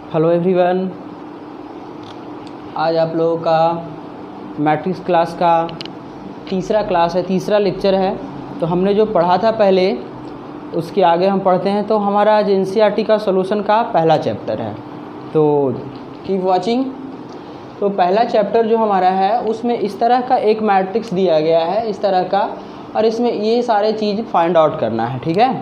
Hello everyone, आज आप लोगों का मैट्रिक्स क्लास का तीसरा लेक्चर है। तो हमने जो पढ़ा था पहले उसके आगे हम पढ़ते हैं। तो हमारा आज एनसीईआरटी का सॉल्यूशन का पहला चैप्टर है, तो कीप वाचिंग। तो पहला चैप्टर जो हमारा है उसमें इस तरह का एक मैट्रिक्स दिया गया है, इस तरह का, और इसमें ये सारे चीज़ फाइंड आउट करना है। ठीक है,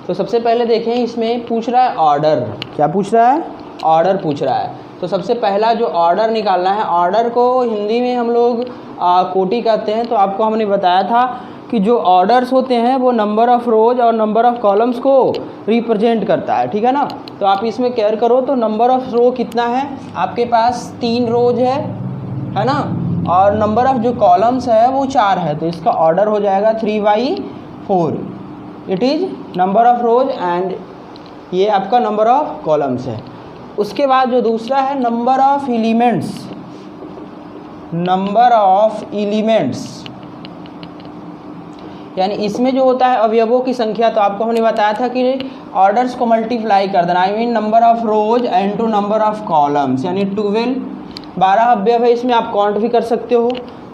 तो सबसे पहले देखें, इसमें पूछ रहा है ऑर्डर। क्या पूछ रहा है? ऑर्डर पूछ रहा है। तो सबसे पहला जो ऑर्डर निकालना है, ऑर्डर को हिंदी में हम लोग कोटि कहते हैं। तो आपको हमने बताया था कि जो ऑर्डर्स होते हैं वो नंबर ऑफ़ रोज और नंबर ऑफ़ कॉलम्स को रिप्रेजेंट करता है। ठीक है ना। तो आप इसमें केयर करो। तो नंबर ऑफ़ रो कितना है आपके पास? 3 रोज है ना, और नंबर ऑफ़ जो कॉलम्स है वो 4 है। तो इसका ऑर्डर हो जाएगा 3/4। It is number of rows and ये आपका नंबर ऑफ़ कॉलम्स है। उसके बाद जो दूसरा है number of elements, number of elements यानी इसमें जो होता है अवयवों की संख्या। तो आपको हमने बताया था कि ऑर्डर्स को मल्टीप्लाई कर देना, I mean number of rows and to number of columns, यानी 12 अवयव है। इसमें आप काउंट भी कर सकते हो।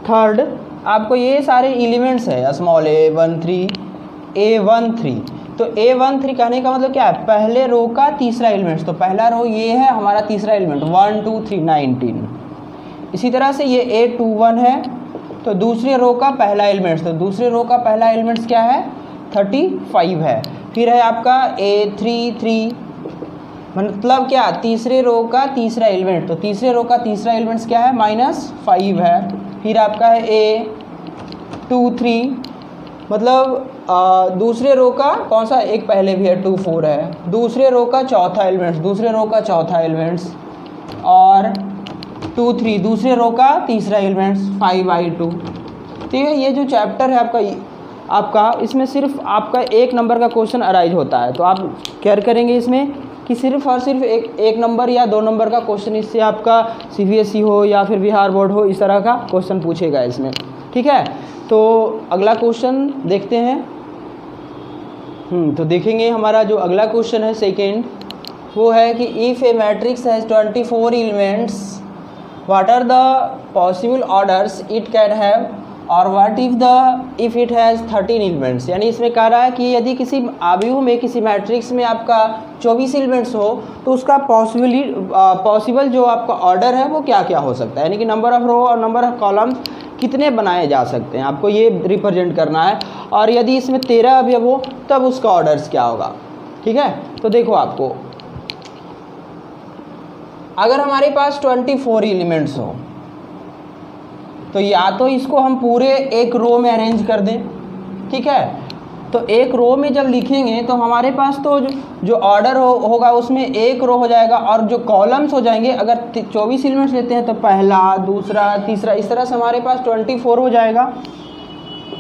थर्ड, आपको ये सारे एलिमेंट्स है, स्मॉल a13 a13। तो a13 कहने का मतलब क्या है? पहले रो का तीसरा एलिमेंट्स। तो पहला रो ये है हमारा तीसरा एलिमेंट, 1 2 3 19। इसी तरह से ये a21 है, तो दूसरे रो का पहला एलिमेंट्स। तो दूसरे रो का पहला एलिमेंट्स क्या है? 35 है। फिर है आपका a33, मतलब क्या? तीसरे रो का तीसरा एलिमेंट। तो तीसरे रो का तीसरा एलिमेंट्स क्या है? -5 है। फिर आपका है a23, मतलब दूसरे रो का कौन सा? एक पहले भी है, 24 है। दूसरे रो का चौथा एलिमेंट्स, दूसरे रो का चौथा एलिमेंट्स, और 23 दूसरे रो का तीसरा एलिमेंट्स, 5/2। ठीक है, ये जो चैप्टर है आपका इसमें सिर्फ आपका एक नंबर का क्वेश्चन अराइज होता है। तो आप केयर करेंगे इसमें कि सिर्फ और सिर्फ एक नंबर या 2 नंबर का क्वेश्चन, इससे आपका CBSE हो या फिर बिहार बोर्ड हो, इस तरह का क्वेश्चन पूछेगा इसमें। ठीक है, तो अगला क्वेश्चन देखते हैं। तो देखेंगे हमारा जो अगला क्वेश्चन है सेकेंड, वो है कि if a matrix has 24 elements, what are the possible orders it can have, और what if it has 13 elements. यानी इसमें कह रहा है कि यदि किसी आव्यूह में, किसी मैट्रिक्स में आपका 24 एलिमेंट्स हो तो उसका पॉसिबल जो आपका ऑर्डर है वो क्या क्या हो सकता है, यानी कि नंबर ऑफ़ रो और नंबर ऑफ़ कॉलम्स कितने बनाए जा सकते हैं, आपको ये रिप्रेजेंट करना है। और यदि इसमें 13 अवयव हो तब उसका ऑर्डर्स क्या होगा। ठीक है, तो देखो, आपको अगर हमारे पास 24 एलिमेंट्स हो तो या तो इसको हम पूरे एक रो में अरेंज कर दें। ठीक है, तो एक रो में जब लिखेंगे तो हमारे पास तो जो ऑर्डर होगा उसमें एक रो हो जाएगा, और जो कॉलम्स हो जाएंगे, अगर 24 एलिमेंट्स लेते हैं तो पहला, दूसरा, तीसरा, इस तरह से हमारे पास 24 हो जाएगा।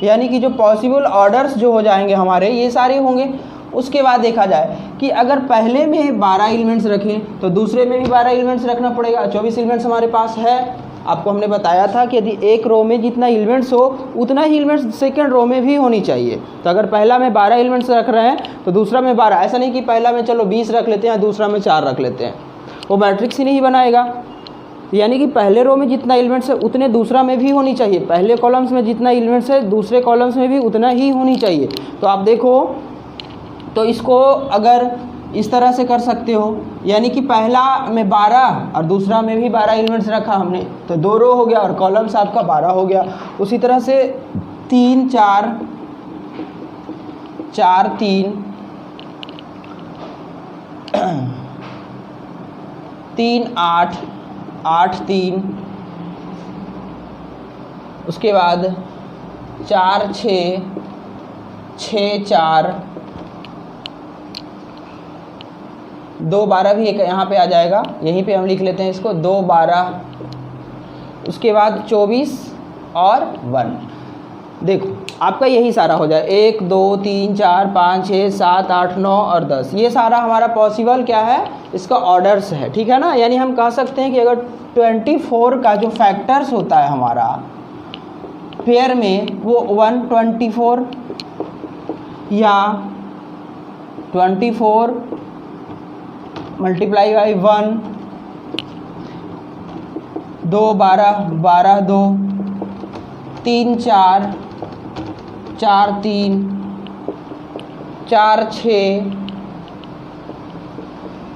यानी कि जो पॉसिबल ऑर्डर्स जो हो जाएंगे हमारे, ये सारे होंगे। उसके बाद देखा जाए कि अगर पहले में 12 एलिमेंट्स रखें तो दूसरे में भी 12 एलिमेंट्स रखना पड़ेगा। 24 एलिमेंट्स हमारे पास है। आपको हमने बताया था कि यदि एक रो में जितना एलिमेंट्स हो उतना ही एलिमेंट्स सेकंड रो में भी होनी चाहिए। तो अगर पहला में 12 एलिमेंट्स रख रहे हैं तो दूसरा में 12, ऐसा नहीं कि पहला में चलो 20 रख लेते हैं, दूसरा में 4 रख लेते हैं, वो मैट्रिक्स ही नहीं बनाएगा। यानी कि पहले रो में जितना एलिमेंट्स है उतने दूसरा में भी होनी चाहिए, पहले कॉलम्स में जितना एलिमेंट्स है दूसरे कॉलम्स में भी उतना ही होनी चाहिए। तो आप देखो, तो इसको अगर इस तरह से कर सकते हो, यानी कि पहला में 12 और दूसरा में भी 12 एलिमेंट्स रखा हमने, तो 2 रो हो गया और कॉलम्स आपका 12 हो गया। उसी तरह से 3 4 4 3 3 8 8 3, उसके बाद 4 6 6 4, 2 12 भी एक यहाँ पे आ जाएगा, यहीं पे हम लिख लेते हैं इसको, 2 12, उसके बाद 24 और 1। देखो आपका यही सारा हो जाए, 1 2 3 4 5 6 7 8 9 और 10, ये सारा हमारा पॉसिबल क्या है, इसका ऑर्डर्स है। ठीक है ना। यानी हम कह सकते हैं कि अगर 24 का जो फैक्टर्स होता है हमारा पेयर में, वो 124 या 24 मल्टीप्लाई बाई 1, 2 12, 12 2, 3 4, 4 3, 4 6,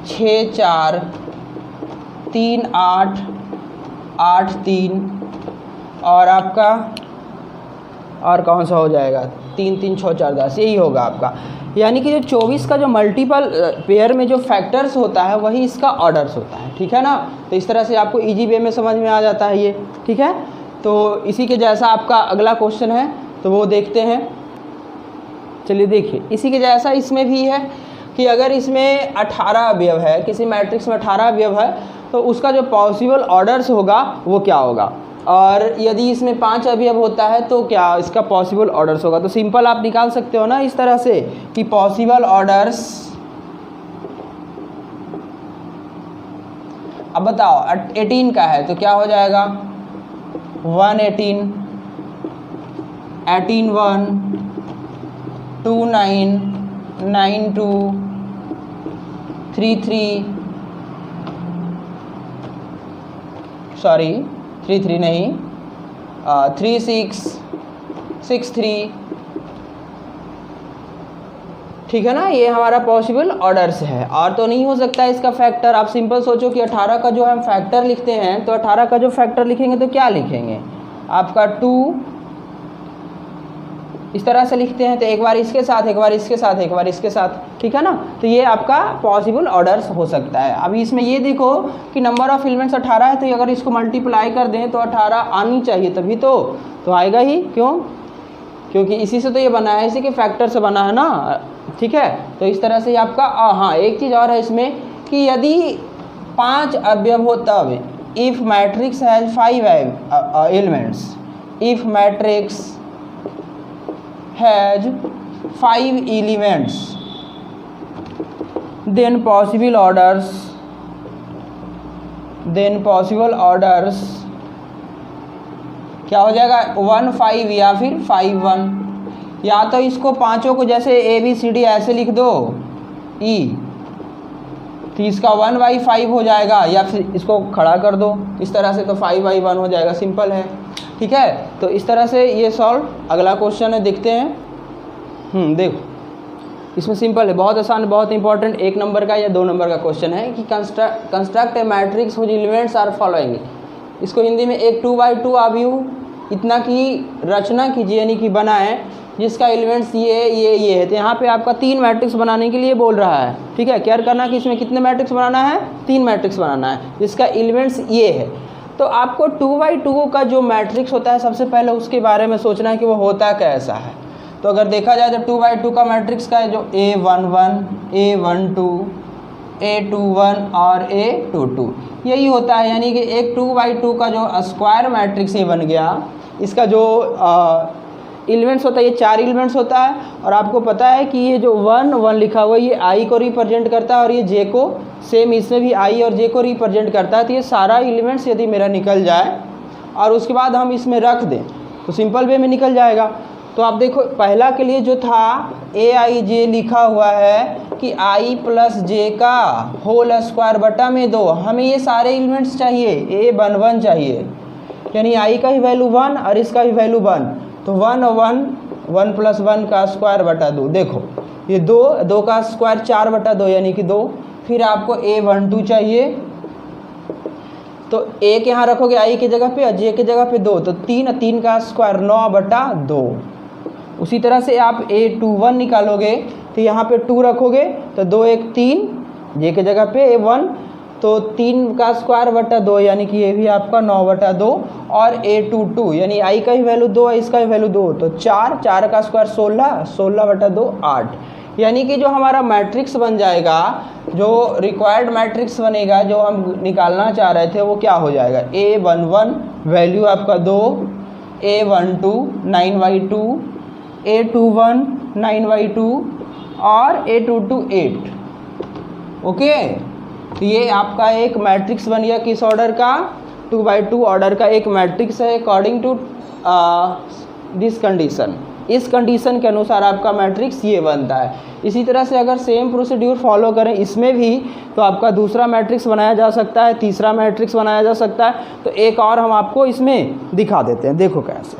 6 4, 3 8, 8 3, और आपका और कौन सा हो जाएगा 3 3 6 4 10, यही होगा आपका। यानी कि जो 24 का जो मल्टीपल पेयर में जो फैक्टर्स होता है वही इसका ऑर्डर्स होता है, ठीक है ना। तो इस तरह से आपको इजी वे में समझ में आ जाता है ये, ठीक है। तो इसी के जैसा आपका अगला क्वेश्चन है, तो वो देखते हैं। चलिए देखिए, इसी के जैसा इसमें भी है कि अगर इसमें 18 अवयव है, किसी मैट्रिक्स में 18 अवयव है, तो उसका जो पॉसिबल ऑर्डर्स होगा वो क्या होगा, और यदि इसमें 5 अवयव होता है तो क्या इसका पॉसिबल ऑर्डर्स होगा। तो सिंपल आप निकाल सकते हो ना इस तरह से कि पॉसिबल ऑर्डर्स, अब बताओ 18 का है तो क्या हो जाएगा 118, 18 1, 2 9, 9 2, 3 3, सॉरी 3 3 नहीं, 3 6, 6 3, ठीक है ना। ये हमारा पॉसिबल ऑर्डर्स है, और तो नहीं हो सकता है इसका फैक्टर। आप सिंपल सोचो कि 18 का जो हम फैक्टर लिखते हैं, तो 18 का जो फैक्टर लिखेंगे तो क्या लिखेंगे आपका 2, इस तरह से लिखते हैं, तो एक बार इसके साथ, एक बार इसके साथ, एक बार इसके साथ, ठीक है ना। तो ये आपका पॉसिबल ऑर्डर्स हो सकता है। अभी इसमें ये देखो कि नंबर ऑफ एलिमेंट्स 18 है, तो अगर इसको मल्टीप्लाई कर दें तो 18 आनी चाहिए, तभी तो आएगा ही। क्यों? क्योंकि इसी से तो ये बना है, इसी के फैक्टर से बना है ना, ठीक है। तो इस तरह से आपका हाँ, एक चीज़ और है इसमें कि यदि 5 अवयव हो तब, if matrix has 5 elements, if matrix has 5 elements, then possible orders क्या हो जाएगा 1 5 या फिर 5 1। या तो इसको पांचों को जैसे ABCD ऐसे लिख दो E, तो इसका 1/5 हो जाएगा, या फिर इसको खड़ा कर दो इस तरह से, तो 5/1 हो जाएगा। सिंपल है, ठीक है। तो इस तरह से ये सॉल्व। अगला क्वेश्चन है, देखते हैं। देखो इसमें सिंपल है, बहुत आसान, बहुत इंपॉर्टेंट, 1 नंबर का या 2 नंबर का क्वेश्चन है कि construct a matrix which elements are following. इसको हिंदी में एक 2x2 अवयव इतना की रचना कीजिए, यानी कि बनाएं जिसका एलिमेंट्स ये है। तो यहाँ पे आपका 3 मैट्रिक्स बनाने के लिए बोल रहा है, ठीक है। क्या करना कि इसमें कितने मैट्रिक्स बनाना है, 3 मैट्रिक्स बनाना है जिसका एलिमेंट्स ये है। तो आपको 2x2 का जो मैट्रिक्स होता है, सबसे पहले उसके बारे में सोचना है कि वो होता कैसा है। तो अगर देखा जाए तो 2x2 का मैट्रिक्स का है जो A11, A12, A21 और A22 यही होता है। यानी कि एक 2x2 का जो स्क्वायर मैट्रिक्स ये बन गया, इसका जो एलिमेंट्स होता है ये 4 एलिमेंट्स होता है। और आपको पता है कि ये जो 1 1 लिखा हुआ है ये I को रिप्रेजेंट करता है, और ये J को, सेम इसमें भी I और J को रिप्रेजेंट करता है। तो ये सारा एलिमेंट्स यदि मेरा निकल जाए और उसके बाद हम इसमें रख दें तो सिंपल वे में निकल जाएगा। तो आप देखो पहला के लिए जो था AIJ लिखा हुआ है कि I प्लस J का होल स्क्वायर बटा में 2, हमें ये सारे एलिमेंट्स चाहिए, A11 चाहिए, यानी I का ही वैल्यू 1 और इसका भी वैल्यू 1। तो 1 1 1 प्लस 1 का स्क्वायर बटा 2, देखो ये 2 का स्क्वायर 4 बटा 2 यानी कि 2। फिर आपको A12 चाहिए, तो एक यहाँ रखोगे I की जगह पे और J की जगह पे 2, तो 3 का स्क्वायर 9 बटा 2। उसी तरह से आप A21 निकालोगे तो यहाँ पे 2 रखोगे तो 2 1 3, J की जगह पे A1, तो 3 का स्क्वायर बटा 2 यानी कि ये भी आपका 9 बटा 2। और A22 यानी I का ही वैल्यू 2 है, इसका ही वैल्यू 2, तो 4 का स्क्वायर 16 बटा 2 8। यानी कि जो हमारा मैट्रिक्स बन जाएगा, जो रिक्वायर्ड मैट्रिक्स बनेगा, जो हम निकालना चाह रहे थे, वो क्या हो जाएगा A11 वैल्यू आपका 2, A12 9/2, A21 9/2 और A22 8। ओके, तो ये आपका एक मैट्रिक्स बन गया किस ऑर्डर का, 2/2 ऑर्डर का एक मैट्रिक्स है अकॉर्डिंग टू दिस कंडीशन। इस कंडीशन के अनुसार आपका मैट्रिक्स ये बनता है। इसी तरह से अगर सेम प्रोसीड्यूर फॉलो करें इसमें भी तो आपका दूसरा मैट्रिक्स बनाया जा सकता है, तीसरा मैट्रिक्स बनाया जा सकता है। तो एक और हम आपको इसमें दिखा देते हैं, देखो कैसे,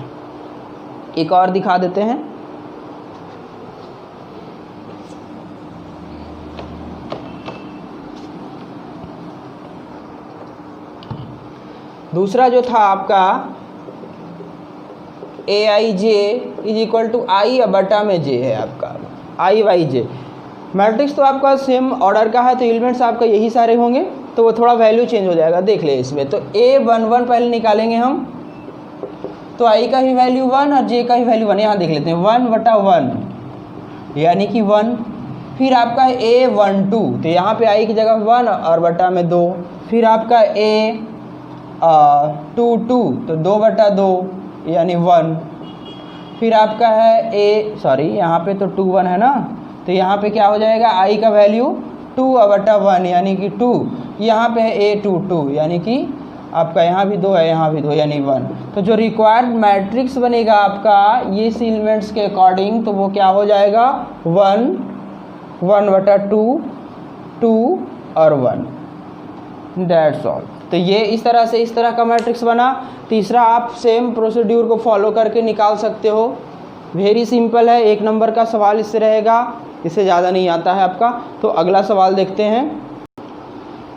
एक और दिखा देते हैं। दूसरा जो था आपका ए आई जे इज इक्वल टू आई बटा में जे है आपका, आई बाई जे। मैट्रिक्स तो आपका सेम ऑर्डर का है तो एलिमेंट्स आपका यही सारे होंगे, तो वो थोड़ा वैल्यू चेंज हो जाएगा, देख ले इसमें। तो A11 पहले निकालेंगे हम, तो आई का भी वैल्यू 1 और जे का भी वैल्यू 1, यहाँ देख लेते हैं 1/1 यानी कि 1। फिर आपका A12, तो यहाँ पे आई की जगह 1 और बटा में 2। फिर आपका A22, तो 2/2 यानी 1। फिर आपका है यहाँ पे तो 2 1 है ना, तो यहाँ पे क्या हो जाएगा, आई का वैल्यू 2/1 यानी कि 2। यहाँ पे है A22 यानी कि आपका यहाँ भी 2 है, यहाँ भी 2 यानी 1। तो जो रिक्वायर्ड मैट्रिक्स बनेगा आपका ये एलिमेंट्स के अकॉर्डिंग, तो वो क्या हो जाएगा 1 1/2 2 और 1, दैट्स ऑल। तो ये इस तरह से इस तरह का मैट्रिक्स बना। तीसरा आप सेम प्रोसीड्यूर को फॉलो करके निकाल सकते हो, वेरी सिंपल है। 1 नंबर का सवाल इससे रहेगा, इससे ज़्यादा नहीं आता है आपका। तो अगला सवाल देखते हैं।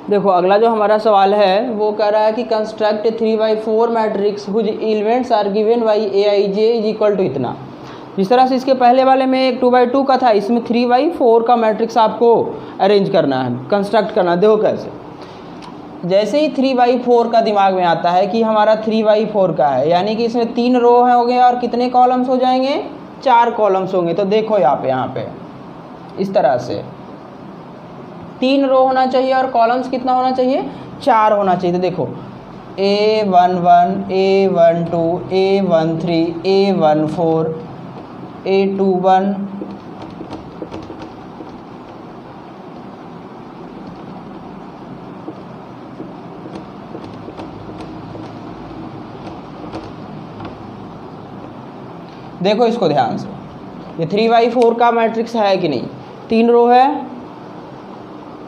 देखो अगला जो हमारा सवाल है वो कह रहा है कि construct 3/4 matrix whose elements are given by Aij is equal to इतना। जिस तरह से इसके पहले वाले में एक 2/2 का था, इसमें 3/4 का मैट्रिक्स आपको अरेंज करना है, कंस्ट्रक्ट करना है। देखो कैसे, जैसे ही 3/4 का दिमाग में आता है कि हमारा 3/4 का है, यानी कि इसमें 3 रो हो गए और कितने कॉलम्स हो जाएंगे, 4 कॉलम्स होंगे। तो देखो यहाँ पे इस तरह से 3 रो होना चाहिए और कॉलम्स कितना होना चाहिए, 4 होना चाहिए। तो देखो A11 A12 A13 A14 A21 देखो इसको ध्यान से, ये 3/4 का मैट्रिक्स है कि नहीं, 3 रो है,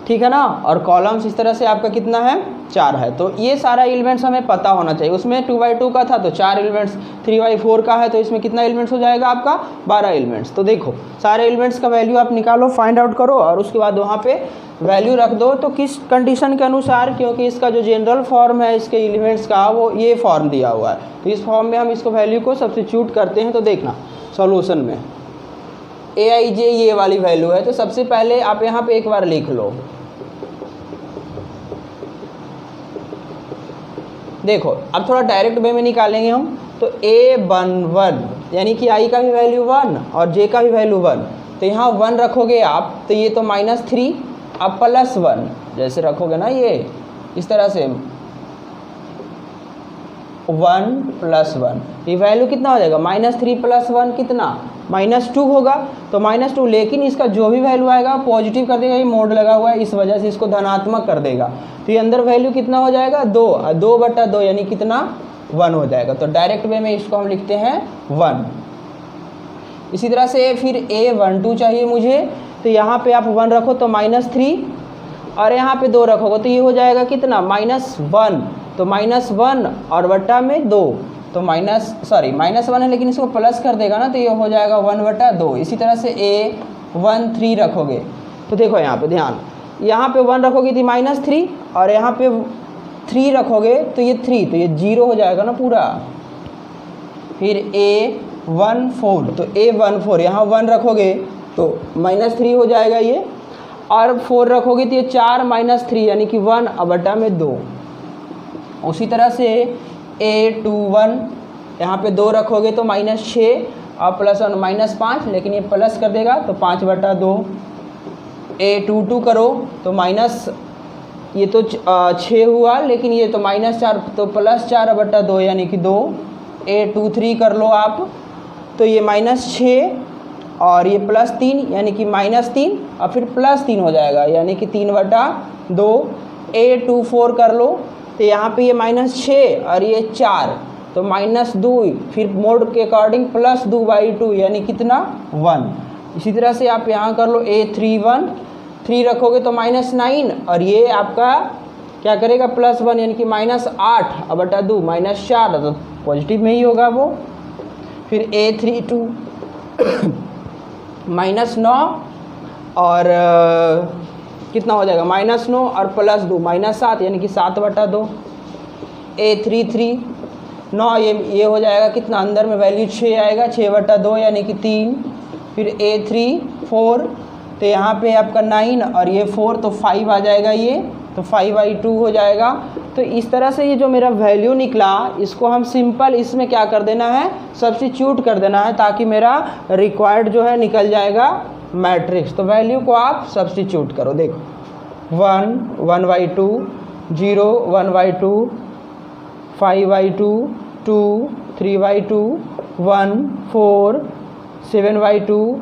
ठीक है ना, और कॉलम्स इस तरह से आपका कितना है, 4 है। तो ये सारा एलिमेंट्स हमें पता होना चाहिए। उसमें 2/2 का था तो 4 एलिमेंट्स, 3/4 का है तो इसमें कितना एलिमेंट्स हो जाएगा आपका, 12 एलिमेंट्स। तो देखो सारे एलिमेंट्स का वैल्यू आप निकालो, फाइंड आउट करो और उसके बाद वहाँ पे वैल्यू रख दो। तो किस कंडीशन के अनुसार, क्योंकि इसका जो जनरल फॉर्म है इसके एलिमेंट्स का वो ये फॉर्म दिया हुआ है, तो इस फॉर्म में हम इसको वैल्यू को सब्स्टिट्यूट करते हैं। तो देखना सॉल्यूशन में Aij ये वाली वैल्यू है, तो सबसे पहले आप यहाँ पे एक बार लिख लो। देखो अब थोड़ा डायरेक्ट वे में निकालेंगे हम। तो A11 यानी कि आई का भी वैल्यू 1 और जे का भी वैल्यू 1, तो यहाँ 1 रखोगे आप, तो ये तो -3 अब +1 जैसे रखोगे ना, ये इस तरह से 1 + 1, ये वैल्यू कितना हो जाएगा, -3 + 1 कितना, -2 होगा। तो -2, लेकिन इसका जो भी वैल्यू आएगा पॉजिटिव कर देगा, ये मोड लगा हुआ है इस वजह से इसको धनात्मक कर देगा। तो ये अंदर वैल्यू कितना हो जाएगा, 2/2 यानी कितना, 1 हो जाएगा। तो डायरेक्ट वे में इसको हम लिखते हैं 1। इसी तरह से फिर A12 चाहिए मुझे, तो यहाँ पे आप 1 रखो तो -3 और यहाँ पे 2 रखोगे तो ये हो जाएगा कितना, -1। तो -1 और बटा में 2, तो -1 है लेकिन इसको प्लस कर देगा ना, तो ये हो जाएगा 1/2। इसी तरह से A13 रखोगे, तो देखो यहाँ पे ध्यान, यहाँ पे 1 रखोगे तो -3 और यहाँ पे 3 रखोगे तो ये 3, तो ये 0 हो जाएगा ना पूरा। फिर A14, तो A14 यहाँ 1 रखोगे तो -3 हो जाएगा ये, और 4 रखोगे तो ये 4 -3 यानी कि 1/2। उसी तरह से A21 यहाँ पे 2 रखोगे तो -6 और +1 -5, लेकिन ये प्लस कर देगा तो 5/2। A22 करो तो ये तो 6 हुआ, लेकिन ये तो -4 तो +4/2 यानी कि 2। A23 कर लो आप, तो ये -6 और ये +3 यानी कि -3 और फिर +3 हो जाएगा यानी कि 3/2। A24 कर लो, तो यहाँ पे ये -6 और ये 4, तो -2, फिर मोड के अकॉर्डिंग +2/2 यानी कितना 1। इसी तरह से आप यहाँ कर लो A31, 3 रखोगे तो -9 और ये आपका क्या करेगा +1 यानी कि -8/2 -4, तो पॉजिटिव में ही होगा वो। फिर A32 -9 और कितना हो जाएगा -9 और +2 -7 यानी कि 7/2। A33 9, ये हो जाएगा कितना, अंदर में वैल्यू 6 आएगा, 6/2 यानी कि 3। फिर A34 तो यहाँ पे आपका 9 और ये 4 तो 5 आ जाएगा, ये तो 5/2 हो जाएगा। तो इस तरह से ये जो मेरा वैल्यू निकला इसको हम सिंपल इसमें क्या कर देना है, सब्स्टिट्यूट कर देना है, ताकि मेरा रिक्वायर्ड जो है निकल जाएगा मैट्रिक्स। तो वैल्यू को आप सब्स्टिट्यूट करो, देखो 1 1/2, 0 1/2, 5/2, 2 3/2, 1 4 7/2,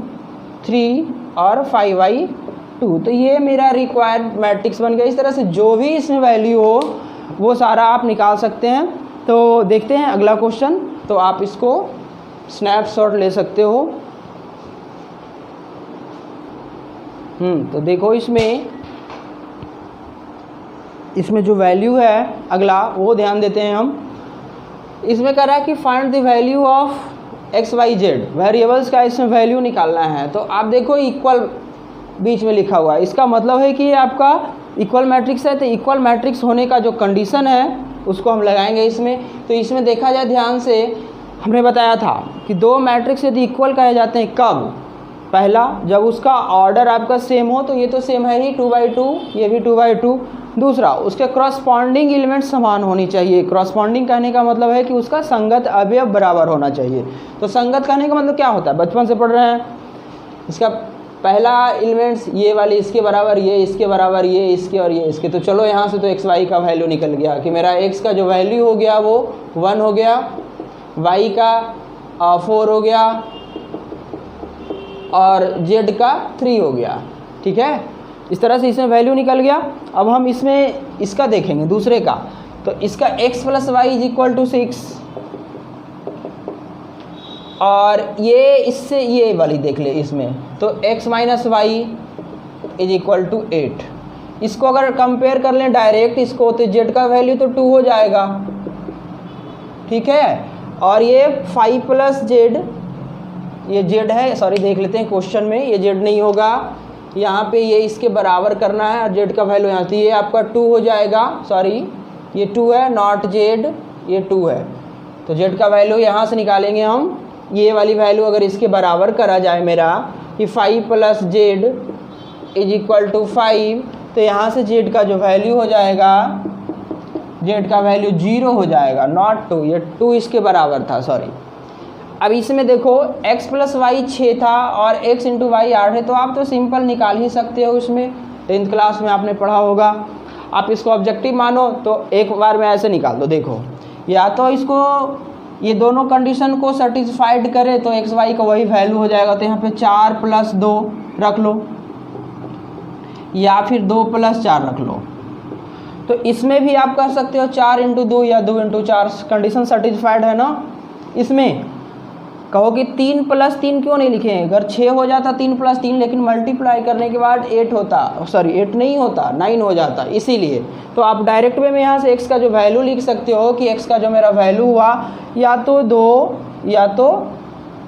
3 और 5/2। तो ये मेरा रिक्वायर्ड मैट्रिक्स बन गया। इस तरह से जो भी इसमें वैल्यू हो वो सारा आप निकाल सकते हैं। तो देखते हैं अगला क्वेश्चन, तो आप इसको स्नैपशॉट ले सकते हो। तो देखो इसमें जो वैल्यू है अगला वो ध्यान देते हैं हम। इसमें कह रहा है कि find the value of XYZ variables का इसमें वैल्यू निकालना है। तो आप देखो इक्वल बीच में लिखा हुआ है, इसका मतलब है कि ये आपका इक्वल मैट्रिक्स है। तो इक्वल मैट्रिक्स होने का जो कंडीशन है उसको हम लगाएंगे इसमें। तो इसमें देखा जाए ध्यान से, हमने बताया था कि दो मैट्रिक्स यदि इक्वल कहे जाते हैं कब, पहला जब उसका ऑर्डर आपका सेम हो, तो ये तो सेम है ही 2/2, ये भी 2/2। दूसरा उसके क्रॉसपॉन्डिंग एलिमेंट समान होनी चाहिए। क्रॉसपॉन्डिंग कहने का मतलब है कि उसका संगत अवयव बराबर होना चाहिए। तो संगत कहने का मतलब क्या होता है, बचपन से पढ़ रहे हैं, इसका पहला एलिमेंट्स ये वाले इसके बराबर, ये इसके बराबर, ये इसके और ये इसके। तो चलो यहाँ से तो XY का वैल्यू निकल गया कि मेरा X का जो वैल्यू हो गया वो 1 हो गया, Y का 4 हो गया और Z का 3 हो गया। ठीक है, इस तरह से इसमें वैल्यू निकल गया। अब हम इसमें इसका देखेंगे दूसरे का। तो इसका x + y = 6 और ये इससे ये वाली देख ले इसमें, तो x - y = 8। इसको अगर कंपेयर कर लें डायरेक्ट इसको, तो z का वैल्यू तो 2 हो जाएगा। ठीक है, और ये 5 + z, ये z है, सॉरी देख लेते हैं क्वेश्चन में, ये z नहीं होगा, यहाँ पे ये इसके बराबर करना है और z का वैल्यू यहाँ, तो ये आपका 2 हो जाएगा। सॉरी ये 2 है, नॉट z, ये 2 है। तो z का वैल्यू यहाँ से निकालेंगे हम। ये वाली वैल्यू अगर इसके बराबर करा जाए मेरा कि 5 + z = 5, तो यहाँ से z का जो वैल्यू हो जाएगा, z का वैल्यू 0 हो जाएगा, नॉट 2, ये 2 इसके बराबर था, सॉरी। अब इसमें देखो x + y 6 था और x × y 8 है, तो आप तो सिंपल निकाल ही सकते हो। इसमें 10th क्लास में आपने पढ़ा होगा। आप इसको ऑब्जेक्टिव मानो तो एक बार में ऐसे निकाल दो। देखो या तो इसको ये दोनों कंडीशन को सेटिस्फाइड करे तो XY का वही वैल्यू हो जाएगा। तो यहाँ पे 4 + 2 रख लो या फिर 2 + 4 रख लो। तो इसमें भी आप कर सकते हो 4 × 2 या 2 × 4, कंडीशन सेटिस्फाइड है ना। इसमें कहो कि 3 + 3 क्यों नहीं लिखे, अगर 6 हो जाता 3 + 3, लेकिन मल्टीप्लाई करने के बाद 8 होता, सॉरी 8 नहीं होता, 9 हो जाता, इसीलिए। तो आप डायरेक्ट वे में यहाँ से x का जो वैल्यू लिख सकते हो कि x का जो मेरा वैल्यू हुआ या तो 2 या तो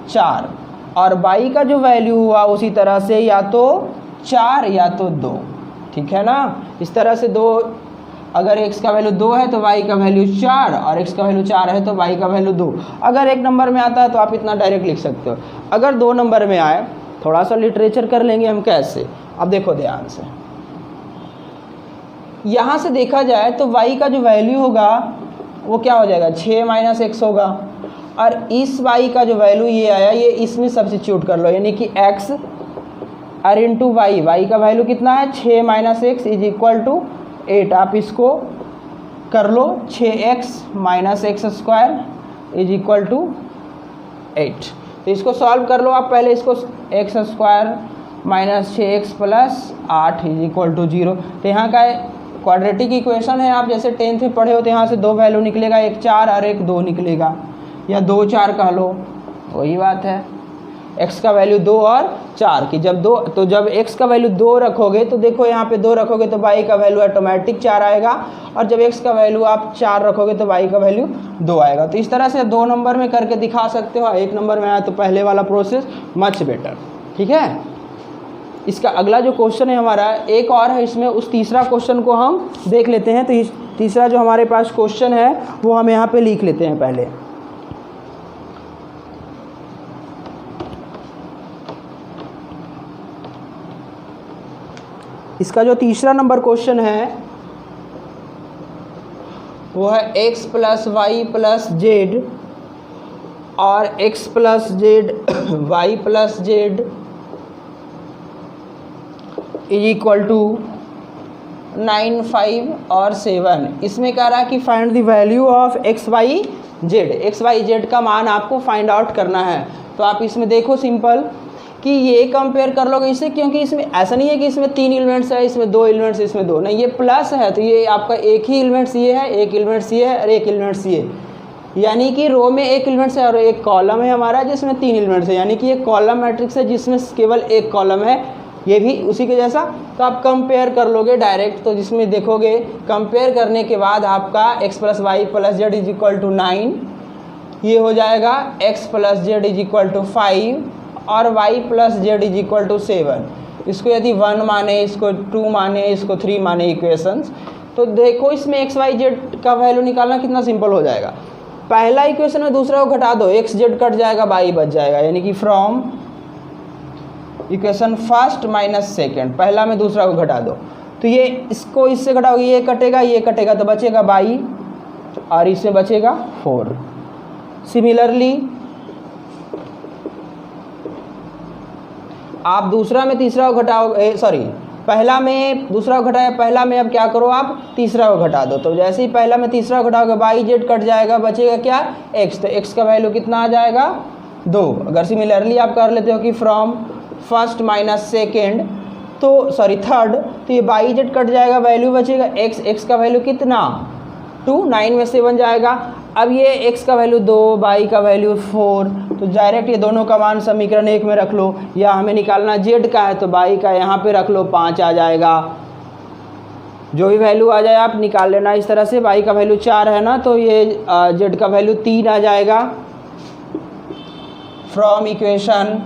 4, और y का जो वैल्यू हुआ उसी तरह से या तो 4 या तो 2। ठीक है ना, इस तरह से दो, अगर x का वैल्यू 2 है तो y का वैल्यू 4, और x का वैल्यू 4 है तो y का वैल्यू 2। अगर एक नंबर में आता है तो आप इतना डायरेक्ट लिख सकते हो। अगर 2 नंबर में आए, थोड़ा सा लिटरेचर कर लेंगे हम कैसे। अब देखो ध्यान से, यहाँ से देखा जाए तो y का जो वैल्यू होगा वो क्या हो जाएगा, 6 - x होगा, और इस y का जो वैल्यू ये आया ये इसमें सब्स्टिट्यूट कर लो, यानी कि x और इंटू y का वैल्यू कितना है 6 - x = 8। आप इसको कर लो, 6x - x² = 8। तो इसको सॉल्व कर लो आप पहले, इसको x² - 6x + 8 = 0। तो यहाँ का क्वाड्रेटिक इक्वेशन है, आप जैसे 10th में पढ़े हो तो यहाँ से दो वैल्यू निकलेगा, एक 4 और एक 2 निकलेगा, या 2 4 कह लो, वही बात है। x का वैल्यू 2 और 4 की जब 2, तो जब x का वैल्यू 2 रखोगे तो देखो यहाँ पे 2 रखोगे तो y का वैल्यू ऑटोमेटिक 4 आएगा, और जब x का वैल्यू आप 4 रखोगे तो y का वैल्यू 2 आएगा। तो इस तरह से 2 नंबर में करके दिखा सकते हो, 1 नंबर में आया तो पहले वाला प्रोसेस मच बेटर। ठीक है, इसका अगला जो क्वेश्चन है हमारा एक और है, इसमें उस तीसरा क्वेश्चन को हम देख लेते हैं। तो इस तीसरा जो हमारे पास क्वेश्चन है वो हम यहाँ पे लिख लेते हैं पहले। इसका जो तीसरा नंबर क्वेश्चन है वो है x plus y plus z और x plus z y plus z is equal to 9 5 और 7। इसमें कह रहा है कि find the value of x y z का मान आपको फाइंड आउट करना है। तो आप इसमें देखो सिंपल कि ये कंपेयर कर लोगे इससे, क्योंकि इसमें ऐसा नहीं है कि इसमें 3 एलिमेंट्स है, इसमें 2 एलिमेंट्स, इसमें 2 नहीं, ये प्लस है तो ये आपका एक ही एलिमेंट्स ये है, एक एलिमेंट्स ये है और एक एलिमेंट्स ये, यानी कि रो में एक एलिमेंट्स है और एक कॉलम है हमारा जिसमें 3 एलिमेंट्स है, यानी कि ये कॉलम मैट्रिक्स है जिसमें केवल एक कॉलम है, ये भी उसी के जैसा। तो आप कंपेयर कर लोगे डायरेक्ट, तो जिसमें देखोगे कंपेयर करने के बाद आपका x plus y plus z is equal to 9, ये हो जाएगा x plus z is equal to 5 और y plus z is equal to 7। इसको यदि 1 माने, इसको 2 माने, इसको 3 माने इक्वेशंस, तो देखो इसमें x y z का वैल्यू निकालना कितना सिंपल हो जाएगा। पहला इक्वेशन में दूसरा को घटा दो, x z कट जाएगा, y बच जाएगा, यानी कि from equation first minus second, पहला में दूसरा को घटा दो, तो ये इसको इससे घटाओगे, ये कटेगा तो बचेगा बाई और इसमें बचेगा 4। सिमिलरली आप दूसरा में तीसरा को घटाओगे, पहला में दूसरा को घटाया, पहला में अब क्या करो आप तीसरा को घटा दो, तो जैसे ही पहला में तीसरा को घटाओगे बाई जेड कट जाएगा, बचेगा क्या x, तो x का वैल्यू कितना आ जाएगा 2। अगर सिमिलरली आप कर लेते हो कि फ्रॉम फर्स्ट माइनस सेकेंड तो थर्ड, तो ये बाई जेड कट जाएगा, वैल्यू बचेगा x का वैल्यू कितना 2, 9 में से बन जाएगा। अब ये x का वैल्यू 2, बाई का वैल्यू 4, तो डायरेक्ट ये दोनों का मान समीकरण 1 में रख लो, या हमें निकालना z का है तो बाई का यहाँ पे रख लो, 5 आ जाएगा। जो भी वैल्यू आ जाए आप निकाल लेना इस तरह से। बाई का वैल्यू 4 है ना, तो ये z का वैल्यू 3 आ जाएगा फ्रॉम इक्वेशन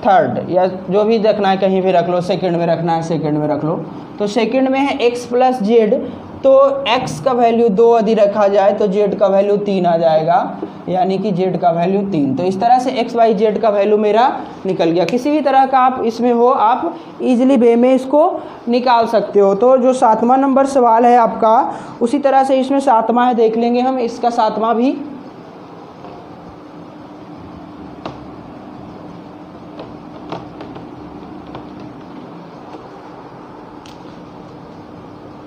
थर्ड, या जो भी देखना है कहीं भी रख लो, सेकंड में रखना है सेकंड में रख लो। तो सेकंड में है x प्लस जेड, तो x का वैल्यू 2 यदि रखा जाए तो z का वैल्यू 3 आ जाएगा, यानी कि z का वैल्यू 3। तो इस तरह से x y z का वैल्यू मेरा निकल गया। किसी भी तरह का आप इसमें हो, आप इजीली वे में इसको निकाल सकते हो। तो जो 7वां नंबर सवाल है आपका, उसी तरह से इसमें 7वां है, देख लेंगे हम इसका 7वां भी।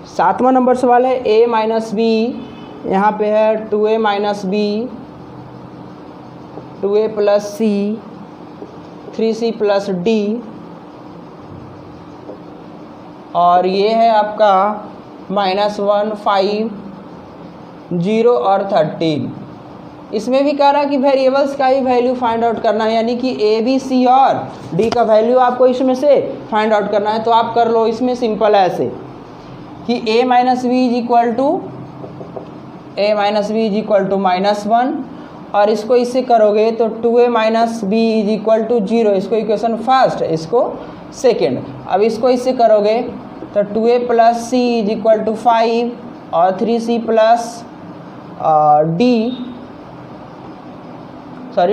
सातवां नंबर सवाल है a माइनस बी, यहाँ पे है 2a minus B, 2a plus C, 3c plus D, और ये है आपका -1 5 0 और 13। इसमें भी कह रहा है कि वेरिएबल्स का ही वैल्यू फाइंड आउट करना है, यानी कि a b c और d का वैल्यू आपको इसमें से फाइंड आउट करना है। तो आप कर लो इसमें सिंपल ऐसे कि a minus b is equal to -1, और इसको इससे करोगे तो 2a minus b is equal to 0, इसको इक्वेशन फर्स्ट, इसको सेकेंड। अब इसको इससे करोगे तो 2a plus c is equal to 5 और 3c प्लस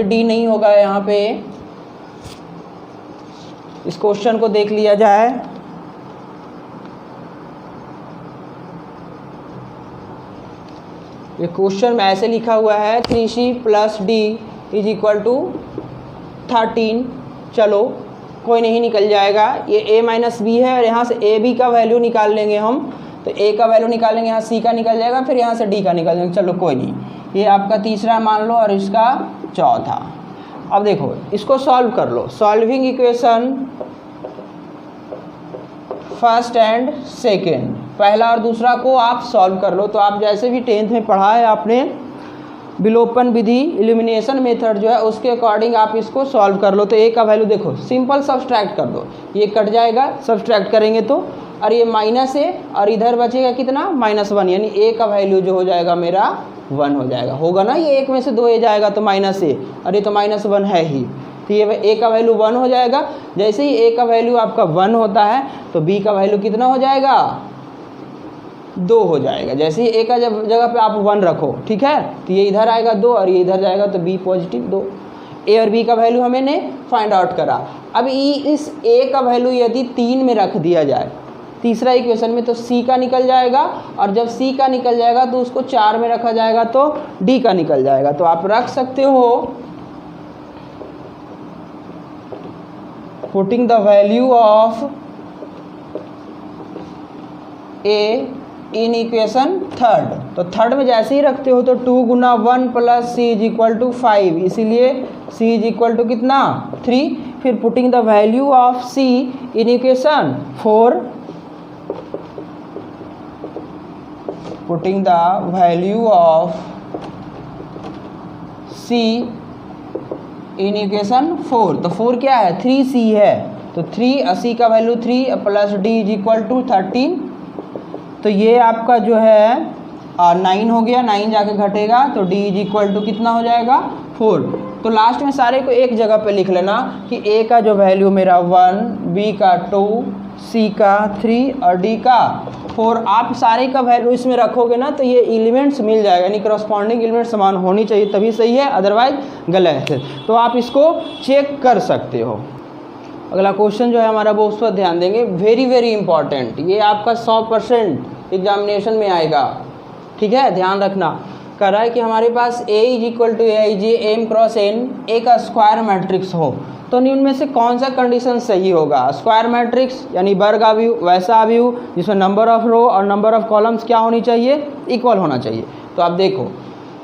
डी नहीं होगा यहाँ पे, इस क्वेश्चन को देख लिया जाए। ये क्वेश्चन में ऐसे लिखा हुआ है 3c plus D is equal to 13। चलो कोई नहीं, निकल जाएगा। ये a माइनस बी है और यहाँ से ए बी का वैल्यू निकाल लेंगे हम, तो a का वैल्यू निकालेंगे, यहाँ c का निकल जाएगा, फिर यहाँ से d का निकल जाएगा। चलो कोई नहीं, ये आपका तीसरा मान लो और इसका चौथा। अब देखो इसको सॉल्व कर लो। Solving equation first and second, पहला और दूसरा को आप सॉल्व कर लो। तो आप जैसे भी 10th में पढ़ा है आपने विलोपन विधि, इल्यूमिनेशन मेथड जो है उसके अकॉर्डिंग आप इसको सॉल्व कर लो। तो ए का वैल्यू देखो, सिंपल सब्सट्रैक्ट कर दो, ये कट जाएगा सब्सट्रैक्ट करेंगे तो, और ये माइनस है और इधर बचेगा कितना -1, यानी ए का वैल्यू जो हो जाएगा मेरा 1 हो जाएगा। होगा ना, ये एक में से 2 ए जाएगा तो -a, और ये तो -1 है ही, तो ये ए का वैल्यू 1 हो जाएगा। जैसे ही ए का वैल्यू आपका 1 होता है तो बी का वैल्यू कितना हो जाएगा, 2 हो जाएगा। जैसे ही ए का जगह पे आप 1 रखो, ठीक है, तो ये इधर आएगा 2 और ये इधर जाएगा तो बी पॉजिटिव 2। ए और बी का वैल्यू हमने फाइंड आउट करा। अब इस ए का वैल्यू यदि 3 में रख दिया जाए तीसरा इक्वेशन में, तो सी का निकल जाएगा, और जब सी का निकल जाएगा तो उसको 4 में रखा जाएगा तो डी का निकल जाएगा। तो आप रख सकते हो putting the value of a in equation third. तो थर्ड में जैसे ही रखते हो तो 2 गुना 1 plus c is equal to 5, इसीलिए सी इज इक्वल टू कितना 3। फिर putting the value of c in equation 4, putting the value of c in equation 4, तो 4 क्या है 3c है, तो 3 सी का value 3 plus D is equal to 13। तो ये आपका जो है 9 हो गया, 9 जाके घटेगा तो d इज इक्वल टू कितना हो जाएगा 4। तो लास्ट में सारे को एक जगह पे लिख लेना कि a का जो वैल्यू मेरा 1, b का 2, c का 3 और d का 4। आप सारे का वैल्यू इसमें रखोगे ना तो ये एलिमेंट्स मिल जाएगा, यानी करस्पॉन्डिंग एलिमेंट समान होनी चाहिए तभी सही है, अदरवाइज गलत है। तो आप इसको चेक कर सकते हो। अगला क्वेश्चन जो है हमारा वो उस पर ध्यान देंगे, वेरी वेरी इंपॉर्टेंट, ये आपका 100% एग्जामिनेशन में आएगा, ठीक है, ध्यान रखना। कह रहा है कि हमारे पास A is equal to AIJ M cross N a का स्क्वायर मैट्रिक्स हो, तो निम्न में से कौन सा कंडीशन सही होगा। स्क्वायर मैट्रिक्स यानी वर्ग आव्यूह, वैसा आव्यूह जिसमें नंबर ऑफ रो और नंबर ऑफ कॉलम्स क्या होनी चाहिए, इक्वल होना चाहिए। तो आप देखो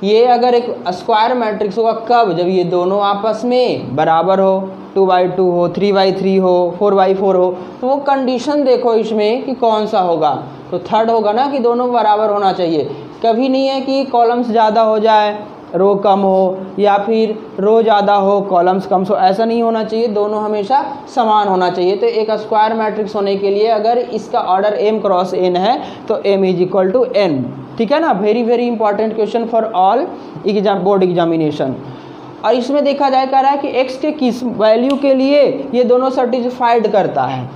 ये अगर एक स्क्वायर मैट्रिक्स होगा कब, जब ये दोनों आपस में बराबर हो, 2/2 हो, 3/3 हो, 4/4 हो। तो वो कंडीशन देखो इसमें कि कौन सा होगा, तो थर्ड होगा ना कि दोनों बराबर होना चाहिए। कभी नहीं है कि कॉलम्स ज़्यादा हो जाए रो कम हो, या फिर रो ज़्यादा हो कॉलम्स कम हो, ऐसा नहीं होना चाहिए, दोनों हमेशा समान होना चाहिए। तो एक स्क्वायर मैट्रिक्स होने के लिए अगर इसका ऑर्डर m क्रॉस n है तो m is equal to n, ठीक है ना। Very very important question for all exam board examination. और इसमें देखा जाए कह रहा है कि x के किस वैल्यू के लिए ये दोनों सर्टिफाइड करता है,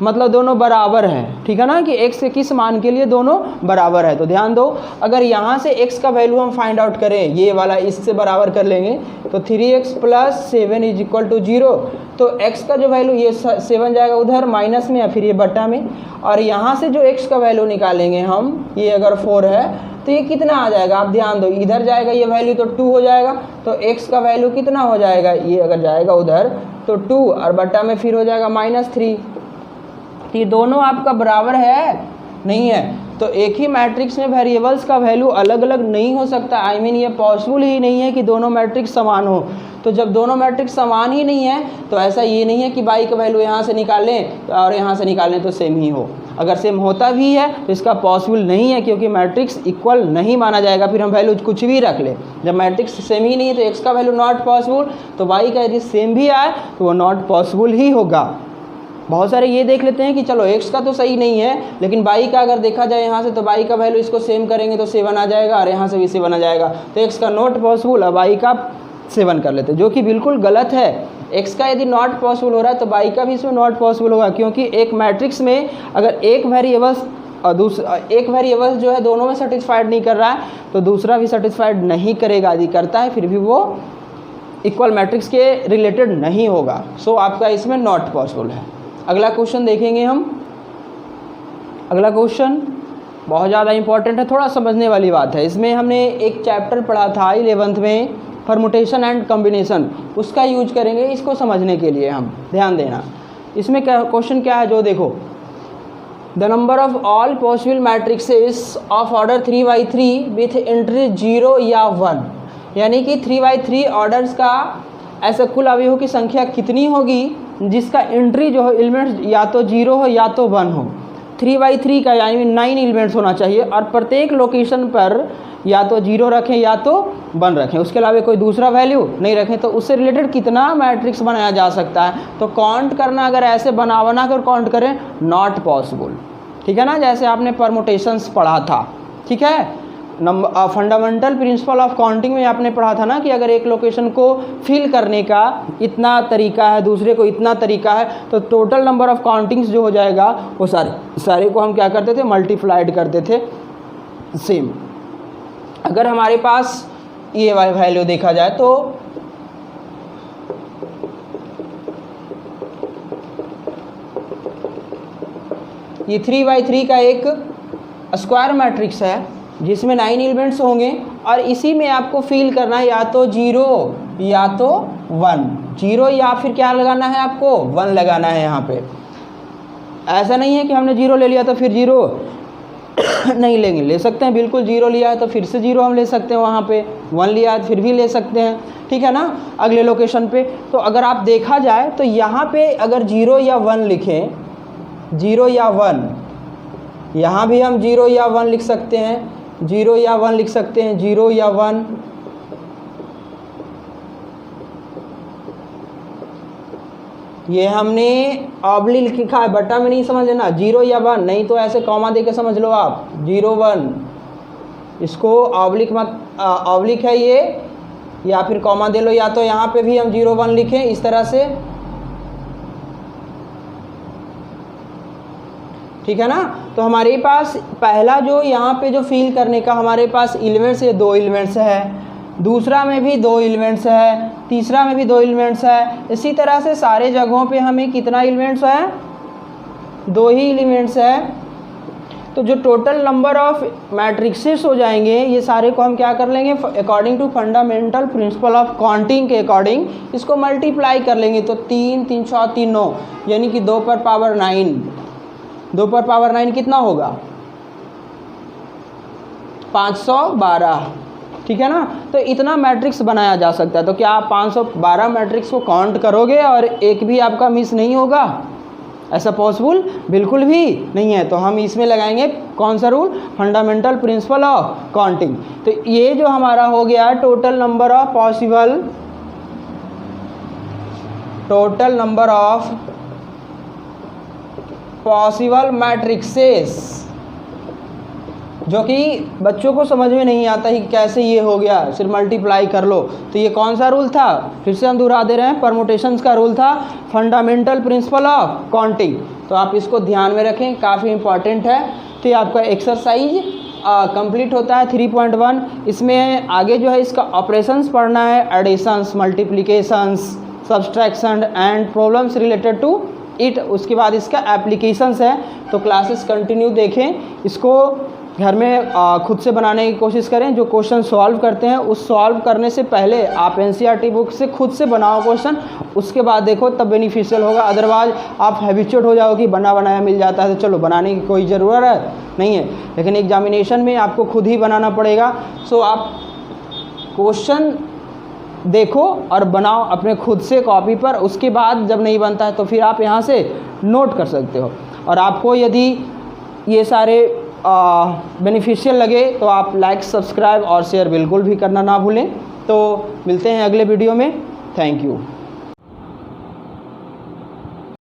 मतलब दोनों बराबर हैं, ठीक है ना, कि x के किस मान के लिए दोनों बराबर है। तो ध्यान दो, अगर यहाँ से x का वैल्यू हम फाइंड आउट करें, ये वाला इससे बराबर कर लेंगे, तो 3x plus 7 is equal to 0। तो x का जो वैल्यू ये 7 जाएगा उधर माइनस में या फिर ये बट्टा में, और यहाँ से जो x का वैल्यू निकालेंगे हम, ये अगर 4 है तो ये कितना आ जाएगा, आप ध्यान दो, इधर जाएगा ये वैल्यू तो 2 हो जाएगा, तो x का वैल्यू कितना हो जाएगा, ये अगर जाएगा उधर तो 2 और बट्टा में फिर हो जाएगा -3। ये दोनों आपका बराबर है नहीं है, तो एक ही मैट्रिक्स में वेरिएबल्स का वैल्यू अलग अलग नहीं हो सकता। आई मीन ये पॉसिबल ही नहीं है कि दोनों मैट्रिक्स समान हो। तो जब दोनों मैट्रिक्स समान ही नहीं है तो ऐसा ये नहीं है कि y का वैल्यू यहाँ से निकालें और यहाँ से निकालें तो सेम ही हो। अगर सेम होता भी है तो इसका पॉसिबल नहीं है, क्योंकि मैट्रिक्स इक्वल नहीं माना जाएगा, फिर हम वैल्यू कुछ भी रख लें। जब मैट्रिक्स सेम ही नहीं है तो x का वैल्यू नॉट पॉसिबल, तो y का यदि सेम भी आए तो वो नॉट पॉसिबल ही होगा। बहुत सारे ये देख लेते हैं कि चलो x का तो सही नहीं है, लेकिन y का अगर देखा जाए यहाँ से तो y का वैल्यू इसको सेम करेंगे तो 7 आ जाएगा, और यहाँ से भी 7 आ जाएगा, तो x का नॉट पॉसिबल, अब y का 7 कर लेते हैं, जो कि बिल्कुल गलत है। x का यदि नॉट पॉसिबल हो रहा है तो y का भी इसमें नॉट पॉसिबल होगा, क्योंकि एक मैट्रिक्स में अगर एक वेरिएबल्स और दूसरा एक वेरिएबल जो है दोनों में सेटिस्फाइड नहीं कर रहा है तो दूसरा भी सेटिस्फाइड नहीं करेगा। यदि करता है फिर भी वो इक्वल मैट्रिक्स के रिलेटेड नहीं होगा। सो आपका इसमें नॉट पॉसिबल है। अगला क्वेश्चन देखेंगे हम। अगला क्वेश्चन बहुत ज़्यादा इंपॉर्टेंट है, थोड़ा समझने वाली बात है। इसमें हमने एक चैप्टर पढ़ा था 11th में, परमुटेशन एंड कॉम्बिनेशन, उसका यूज करेंगे इसको समझने के लिए। हम ध्यान देना, इसमें क्या क्वेश्चन क्या है जो देखो, the number of all possible matrixes of order 3/3 with entry 0 या 1, यानी कि 3/3 ऑर्डर्स का ऐसा कुल अवयवों की संख्या कितनी होगी जिसका एंट्री जो है एलिमेंट्स या तो 0 हो या तो 1 हो। 3/3 का यानी 9 एलिमेंट्स होना चाहिए और प्रत्येक लोकेशन पर या तो 0 रखें या तो 1 रखें, उसके अलावा कोई दूसरा वैल्यू नहीं रखें। तो उससे रिलेटेड कितना मैट्रिक्स बनाया जा सकता है, तो काउंट करना अगर ऐसे बना कर काउंट करें, नॉट पॉसिबल। ठीक है ना, जैसे आपने परमुटेशंस पढ़ा था। ठीक है, फंडामेंटल प्रिंसिपल ऑफ काउंटिंग में आपने पढ़ा था ना कि अगर एक लोकेशन को फिल करने का इतना तरीका है, दूसरे को इतना तरीका है, तो टोटल नंबर ऑफ काउंटिंग्स जो हो जाएगा वो सारे को हम क्या करते थे, मल्टीप्लाइड करते थे। सेम अगर हमारे पास ये वैल्यू देखा जाए तो ये 3/3 का एक स्क्वायर मैट्रिक्स है जिसमें 9 एलिमेंट्स होंगे और इसी में आपको फिल करना है या तो 0 या तो 1, 0 या फिर क्या लगाना है, आपको 1 लगाना है। यहाँ पे ऐसा नहीं है कि हमने 0 ले लिया तो फिर 0 नहीं लेंगे, ले सकते हैं, बिल्कुल 0 लिया है तो फिर से 0 हम ले सकते हैं, वहाँ पे 1 लिया है फिर भी ले सकते हैं। ठीक है ना, अगले लोकेशन पे। तो अगर आप देखा जाए तो यहाँ पे अगर 0 या 1 लिखें, 0 या 1, यहाँ भी हम 0 या 1 लिख सकते हैं, 0 या 1 लिख सकते हैं, 0 या 1। ये हमने ऑब्लिक लिखा है, बटा में नहीं समझ लेना, 0 या 1, नहीं तो ऐसे कॉमा दे के समझ लो आप, 0 1, इसको ऑब्लिक मत, ऑब्लिक है ये, या फिर कॉमा दे लो, या तो यहाँ पे भी हम 0 1 लिखें इस तरह से। ठीक है ना, तो हमारे पास पहला जो यहाँ पे जो फिल करने का हमारे पास एलिमेंट्स है, 2 एलिमेंट्स है, दूसरा में भी 2 एलिमेंट्स है, तीसरा में भी 2 एलिमेंट्स है। इसी तरह से सारे जगहों पे हमें कितना एलिमेंट्स है, 2 ही एलिमेंट्स है। तो जो टोटल नंबर ऑफ मैट्रिक्सेस हो जाएंगे ये सारे को हम क्या कर लेंगे, according to fundamental principle of counting के अकॉर्डिंग इसको मल्टीप्लाई कर लेंगे। तो 3 3 6 3 9 यानी कि 2 पर पावर 9, 2 पर पावर 9 कितना होगा, 512। ठीक है ना, तो इतना मैट्रिक्स बनाया जा सकता है। तो क्या आप 512 मैट्रिक्स को काउंट करोगे और एक भी आपका मिस नहीं होगा? ऐसा पॉसिबल बिल्कुल भी नहीं है। तो हम इसमें लगाएंगे कौन सा rule, fundamental principle of counting. तो ये जो हमारा हो गया total number of possible matrixes, जो कि बच्चों को समझ में नहीं आता ही कैसे ये हो गया, सिर्फ मल्टीप्लाई कर लो। तो ये कौन सा रूल था, फिर से हम दोहरा दे रहे हैं, परमुटेशंस का रूल था, फंडामेंटल प्रिंसिपल ऑफ काउंटिंग। तो आप इसको ध्यान में रखें, काफ़ी इंपॉर्टेंट है। तो ये आपका एक्सरसाइज कंप्लीट होता है 3.1। इसमें आगे जो है इसका ऑपरेशंस पढ़ना है, additions, multiplications, subtraction and problems related to it. उसके बाद इसका एप्लीकेशंस है। तो क्लासेस कंटिन्यू देखें, इसको घर में खुद से बनाने की कोशिश करें। जो क्वेश्चन सॉल्व करते हैं उस सॉल्व करने से पहले आप एनसीईआरटी बुक से खुद से बनाओ क्वेश्चन, उसके बाद देखो, तब बेनिफिशियल होगा। अदरवाइज आप हैबिचुएट हो जाओ कि बना बनाया मिल जाता है तो चलो बनाने की कोई ज़रूरत नहीं है। लेकिन एग्जामिनेशन में आपको खुद ही बनाना पड़ेगा। सो आप क्वेश्चन देखो और बनाओ अपने खुद से कॉपी पर। उसके बाद जब नहीं बनता है तो फिर आप यहाँ से नोट कर सकते हो। और आपको यदि ये सारे बेनिफिशियल लगे तो आप लाइक, सब्सक्राइब और शेयर बिल्कुल भी करना ना भूलें। तो मिलते हैं अगले वीडियो में। Thank you.